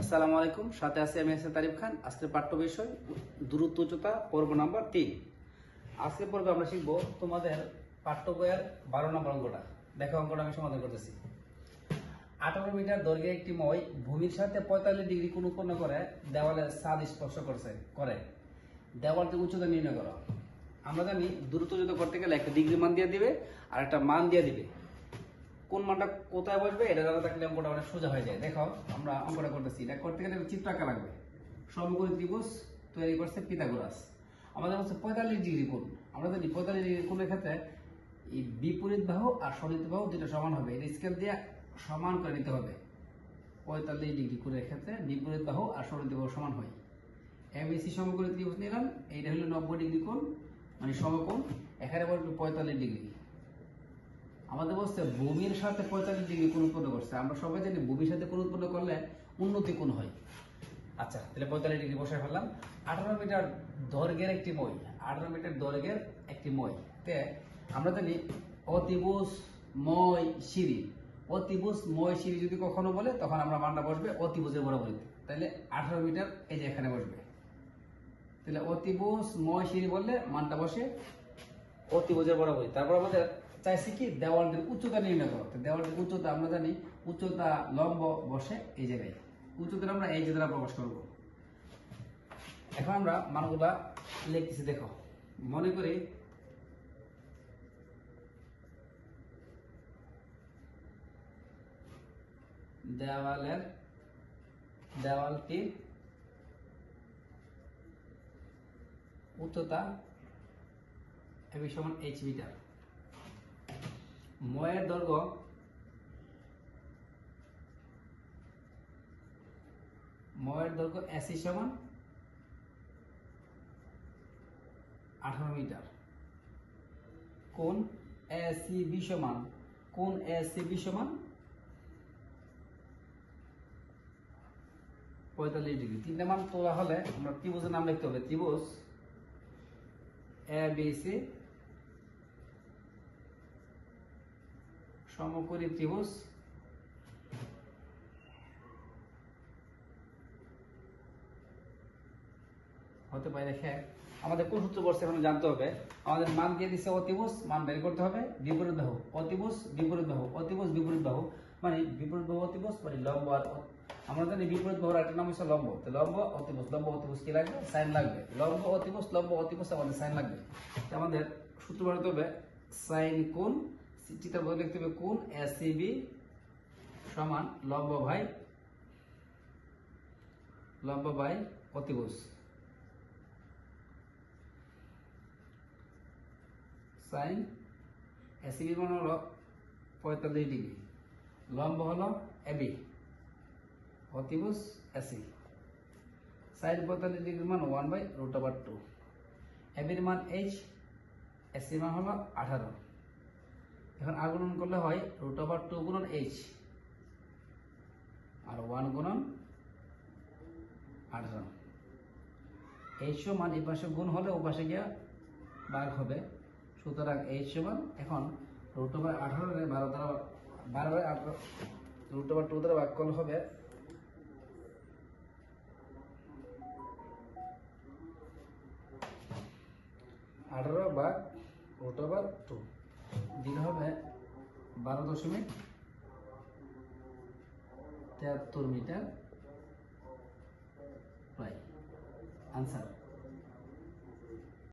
আসসালামু আলাইকুম, সাথে আছি আমি হাসান তারিফ খান। আজকের পাঠ্য বিষয় দূরত্ব উচ্চতা, পর্ব নাম্বার 3। আজকের পর্বে আমরা শিখবো তোমাদের পাঠ্য বইয়ের 12 নম্বর অঙ্কটা। দেখো, অঙ্কটা আমি সমাধান করতেছি। 18 মিটার দৈর্ঘ্যের একটি মই ভূমির সাথে 45 ডিগ্রি কোণ উৎপন্ন করে দেওয়ালের ছাদ স্পর্শ করে দেওয়ালটির উচ্চতা নির্ণয় করো। আমরা জানি দূরত্ব উচ্চতা করতে গেলে একটা ডিগ্রি মান দিয়ে দিবে আর একটা মান দিয়ে দিবে। কোন মানটা কোথায় বসবে এটা জানা থাকলে অঙ্কটা অনেক সোজা হয়ে যায়। দেখো, আমরা অঙ্কটা করতেছি। এটা করতে গেলে চিত্র আঁকা লাগবে। সমকোণী ত্রিভুজ তৈরি করছে পিথাগোরাস। আমাদের হচ্ছে 45 ডিগ্রি কোণ। আমরা জানি 45 ডিগ্রি কোণের ক্ষেত্রে এই বিপরীত বাহু আর সঠিক বাহু দুটো সমান হবে। এটা স্কেল দিয়ে সমান করে নিতে হবে। 45 ডিগ্রি কোণের ক্ষেত্রে বিপরীত বাহু আর সঠিক বাহু সমান হয়। এবিসি সমকোণী ত্রিভুজ নিলাম। এইটা হলো 90 ডিগ্রি কোণ, মানে সমকোণ। এখানে বলবে 45 ডিগ্রি। আমাদের বলছে ভূমির সাথে 45 ডিগ্রি কোণ উৎপন্ন করছে। আমরা সবাই জানি ভূমির সাথে কোণ উৎপন্ন করলে উন্নতি কোণ হয়। আচ্ছা, তাহলে 45 ডিগ্রি বসায় ফেললাম। 18 মিটার দৈর্ঘ্যের একটি মই, 18 মিটার দৈর্ঘ্যের একটি মই তে আমরা জানি অতিভুজ মই সিঁড়ি। অতিভুজ মই সিঁড়ি যদি কখনো বলে তখন আমরা মানটা বসবে অতিভুজের বরাবরিতে। তাহলে 18 মিটার এই যে এখানে বসবে। তাহলে অতিভুজ মই সিঁড়ি বললে মানটা বসে অতিভুজের বরাবরই। তারপর আমাদের চাইছি কি দেওয়ালটির উচ্চতা নির্ণয় করতে। দেওয়ালটির উচ্চতা আমরা জানি উচ্চতা লম্ব বসে এই জায়গায়। উচ্চতা আমরা এই জায়গায় প্রকাশ করব। এখন আমরা মানগুলা লিখতেছি। দেখো, মনে করি দেওয়ালটির উচ্চতা এবি সমান h মিটার। ময়ের দৈর্ঘ্য এসি সমান 18 মিটার। কোণ এসিবি সমান 45 ডিগ্রি। তিনটা মান তোলা হলে আমরা ত্রিভুজের নাম লিখতে হবে। ত্রিভুজ এবিসি সমকোণী ত্রিভুজ হতে পারে। দেখে আমাদের কোন সূত্র বলছে এখন জানতে হবে। আমাদের মান দিয়ে দিচ্ছে অতিভুজ, মান বের করতে হবে বিপরীত বাহু। অতিভুজ বিপরীত বাহু, অতিভুজ বিপরীত বাহু মানে বিপরীত বাহু অতিভুজ মানে লম্ব। আর আমরা জানি বিপরীত বাহুর একটা নাম হচ্ছে লম্ব। তো লম্ব অতিভুজ, লম্ব অতিভুজ কি লাগবে? সাইন লাগবে। লম্ব অতিভুজ আমাদের সাইন লাগবে। আমাদের সূত্র বানাতে হবে সাইন কোণ, চিত্র বলে লিখতে হবে কোণ এসিবি সমান লম্ব বাই অতিভুজ। সাইন এসিবি মান হলো 45 ডিগ্রি, লম্ব হলো এবি, অতিভুজ এসি। সাইন 45 ডিগ্রি মান 1/√2। এবির মান h, এসি মান হলো 18। এখন আগুণন করলে হয় √2 গুণন h আর 1 গুণন 18। h সমান এই পাশে গুণ হলে ও পাশে গিয়ে ভাগ হবে। সুতরাং h সমান এখন √18 এর 12 দ্বারা 12/18 √2 দ্বারা ভাগ করলে হবে 18/√2 দিলে হবে 12.73 মিটার প্রায়। আনসার।